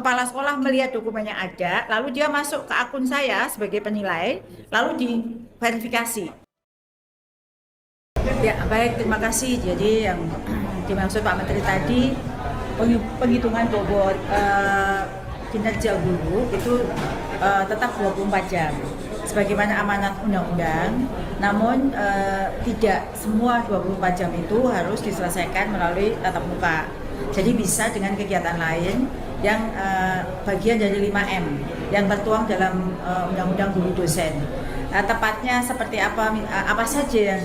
kepala sekolah melihat dokumennya ada, lalu dia masuk ke akun saya sebagai penilai, lalu diverifikasi. Ya, baik, terima kasih. Jadi yang dimaksud Pak Menteri tadi, penghitungan bobot kinerja guru itu tetap 24 jam sebagaimana amanat undang-undang, namun tidak semua 24 jam itu harus diselesaikan melalui tatap muka. Jadi bisa dengan kegiatan lain yang bagian dari 5M yang tertuang dalam undang-undang guru dosen. Tepatnya seperti apa saja yang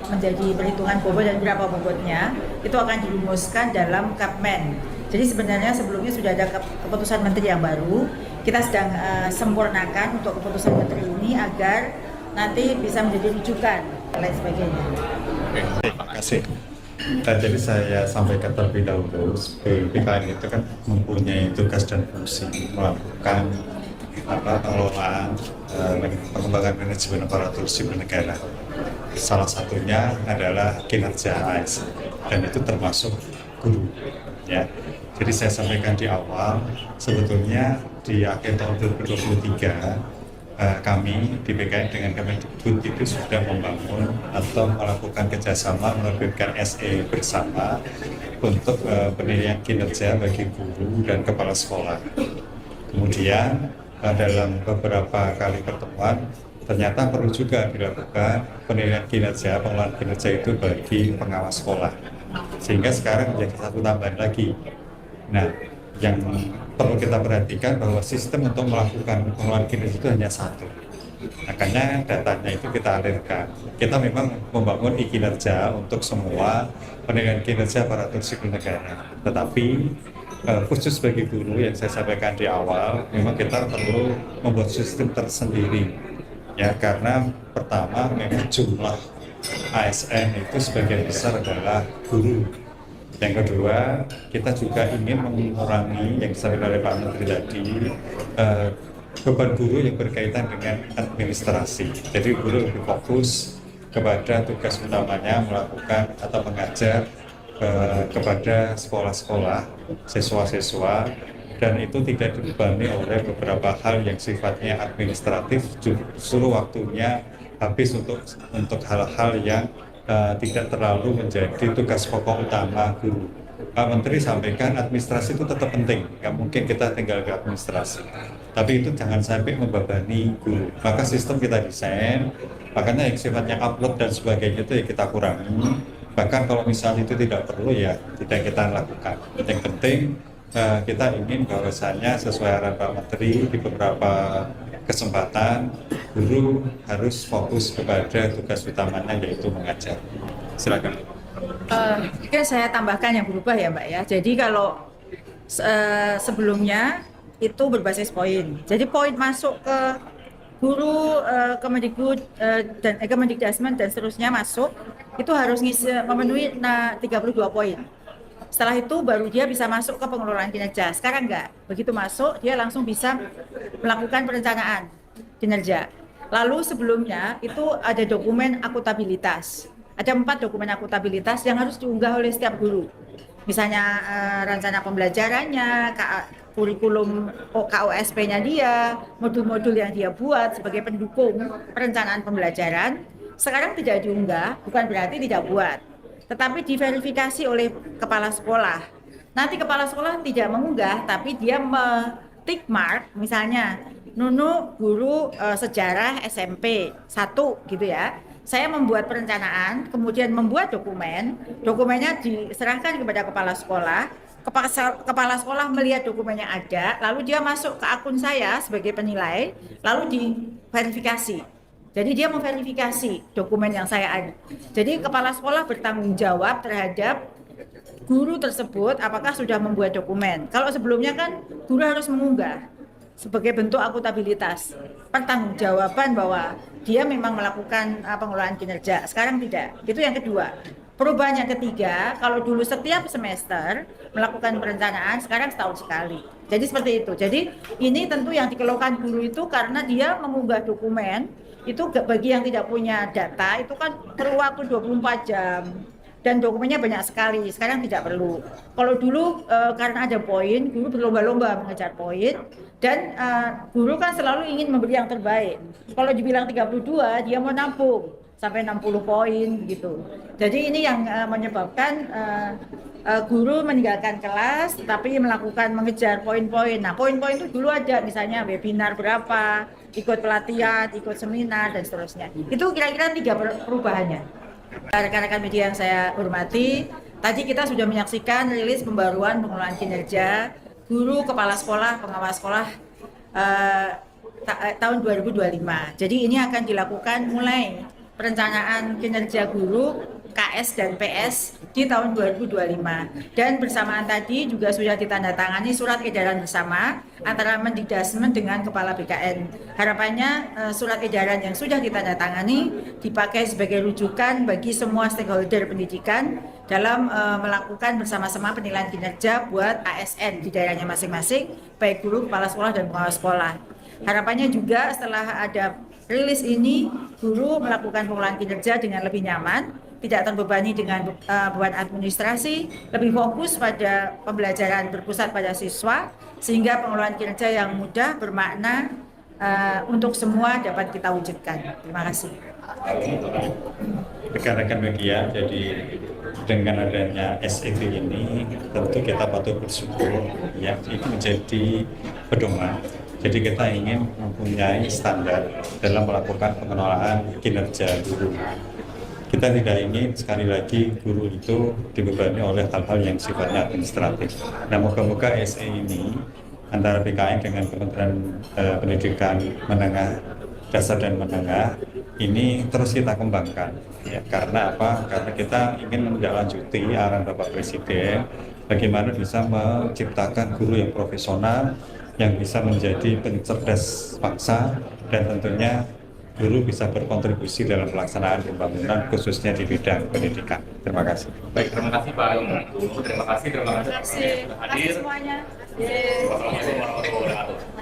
menjadi perhitungan bobot dan berapa bobotnya itu akan dirumuskan dalam Kepmen. Jadi sebenarnya sebelumnya sudah ada keputusan menteri yang baru, kita sedang sempurnakan untuk keputusan menteri ini agar nanti bisa menjadi rujukan dan lain sebagainya. Oke, terima kasih. Jadi saya sampaikan terlebih dahulu, BPKN itu kan mempunyai tugas dan fungsi melakukan pengelolaan pengembangan manajemen aparatur sipil negara. Salah satunya adalah kinerja ASN dan itu termasuk guru. Ya, jadi saya sampaikan di awal, sebetulnya di akhir tahun 2023 kami di BKN dengan Kemendikbud itu sudah membangun atau melakukan kerjasama menerbitkan SE bersama untuk penilaian kinerja bagi guru dan kepala sekolah. Kemudian dalam beberapa kali pertemuan ternyata perlu juga dilakukan penilaian kinerja, pengelolaan kinerja itu bagi pengawas sekolah. Sehingga sekarang menjadi satu tambahan lagi. Nah, yang perlu kita perhatikan bahwa sistem untuk melakukan pengelolaan kinerja itu hanya satu. Makanya datanya itu kita alirkan. Kita memang membangun e-kinerja untuk semua penilaian kinerja aparatur sipil negara. Tetapi khusus bagi guru yang saya sampaikan di awal, memang kita perlu membuat sistem tersendiri. Ya, karena pertama memang jumlah ASN itu sebagian besar adalah guru. Yang kedua, kita juga ingin mengurangi yang disampaikan oleh Pak Menteri tadi, beban guru yang berkaitan dengan administrasi. Jadi guru lebih fokus kepada tugas utamanya melakukan atau mengajar kepada sekolah-sekolah, siswa-siswa, dan itu tidak dibebani oleh beberapa hal yang sifatnya administratif, justru waktunya habis untuk hal-hal yang tidak terlalu menjadi tugas pokok utama guru. Pak Menteri sampaikan administrasi itu tetap penting, nggak mungkin kita tinggal ke administrasi. Tapi itu jangan sampai membebani guru. Maka sistem kita desain, makanya yang sifatnya upload dan sebagainya itu ya kita kurangi. Bahkan kalau misalnya itu tidak perlu ya tidak kita lakukan. Yang penting kita ingin bahwasannya sesuai arahan Pak Menteri di beberapa kesempatan guru harus fokus kepada tugas utamanya yaitu mengajar. Silakan. Mungkin saya tambahkan yang berubah ya Mbak ya. Jadi kalau sebelumnya itu berbasis poin. Jadi poin masuk ke guru, Kemendikbud dan Kemendikdasmen dan seterusnya masuk itu harus memenuhi 32 poin. Setelah itu baru dia bisa masuk ke pengelolaan kinerja. Sekarang enggak. Begitu masuk dia langsung bisa melakukan perencanaan kinerja. Lalu sebelumnya itu ada dokumen akutabilitas. Ada 4 dokumen akutabilitas yang harus diunggah oleh setiap guru. Misalnya rencana pembelajarannya, kurikulum KOSP-nya dia, modul-modul yang dia buat sebagai pendukung perencanaan pembelajaran. Sekarang tidak diunggah, bukan berarti tidak buat, tetapi diverifikasi oleh kepala sekolah. Nanti kepala sekolah tidak mengunggah, tapi dia tick mark, misalnya Nunu guru sejarah SMP 1 gitu ya. Saya membuat perencanaan, kemudian membuat dokumennya diserahkan kepada kepala sekolah. Kepala sekolah melihat dokumennya ada, lalu dia masuk ke akun saya sebagai penilai, lalu diverifikasi. Jadi dia memverifikasi dokumen yang saya ada. Jadi kepala sekolah bertanggung jawab terhadap guru tersebut apakah sudah membuat dokumen. Kalau sebelumnya kan guru harus mengunggah sebagai bentuk akutabilitas, pertanggungjawaban bahwa dia memang melakukan pengelolaan kinerja. Sekarang tidak. Itu yang kedua. Perubahan yang ketiga, kalau dulu setiap semester melakukan perencanaan, sekarang setahun sekali. Jadi seperti itu. Jadi ini tentu yang dikeluhkan guru itu karena dia mengunggah dokumen, itu bagi yang tidak punya data, itu kan perlu waktu 24 jam. dan dokumennya banyak sekali. Sekarang tidak perlu. Kalau dulu karena ada poin, guru berlomba-lomba mengejar poin, dan guru kan selalu ingin memberi yang terbaik. Kalau dibilang 32, dia mau nampung sampai 60 poin gitu. Jadi ini yang menyebabkan guru meninggalkan kelas tapi melakukan mengejar poin-poin. Nah, poin-poin itu dulu ada, misalnya webinar berapa, ikut pelatihan, ikut seminar dan seterusnya. Itu kira-kira 3 perubahannya. Rekan-rekan media yang saya hormati, tadi kita sudah menyaksikan rilis pembaruan pengelolaan kinerja guru, kepala sekolah, pengawas sekolah tahun 2025. Jadi ini akan dilakukan mulai perencanaan kinerja guru, KS dan PS di tahun 2025. Dan bersamaan tadi juga sudah ditandatangani surat edaran bersama antara Mendikdasmen dengan Kepala BKN. Harapannya surat edaran yang sudah ditandatangani dipakai sebagai rujukan bagi semua stakeholder pendidikan dalam melakukan bersama-sama penilaian kinerja buat ASN di daerahnya masing-masing, baik guru, kepala sekolah, dan pengawas sekolah. Harapannya juga setelah ada rilis ini, guru melakukan pengelolaan kinerja dengan lebih nyaman, tidak terbebani dengan beban administrasi, lebih fokus pada pembelajaran berpusat pada siswa, sehingga pengelolaan kinerja yang mudah, bermakna untuk semua dapat kita wujudkan. Terima kasih. Rekan-rekan media, jadi dengan adanya SEP ini tentu kita patut bersyukur ya, ini menjadi pedoman. Jadi kita ingin mempunyai standar dalam melakukan pengelolaan kinerja guru. Kita tidak ingin sekali lagi guru itu dibebani oleh hal-hal yang sifatnya administratif. Nah, moga-moga SE ini antara BKN dengan Kementerian Pendidikan Menengah Dasar dan Menengah ini terus kita kembangkan. Ya, karena apa? Karena kita ingin menindaklanjuti arahan Bapak Presiden bagaimana bisa menciptakan guru yang profesional, yang bisa menjadi pencerdas bangsa, dan tentunya guru bisa berkontribusi dalam pelaksanaan pembangunan khususnya di bidang pendidikan. Terima kasih. Baik, terima kasih Pak Guru. Terima kasih sudah hadir. Terima kasih semuanya. Wassalamualaikum warahmatullahi wabarakatuh.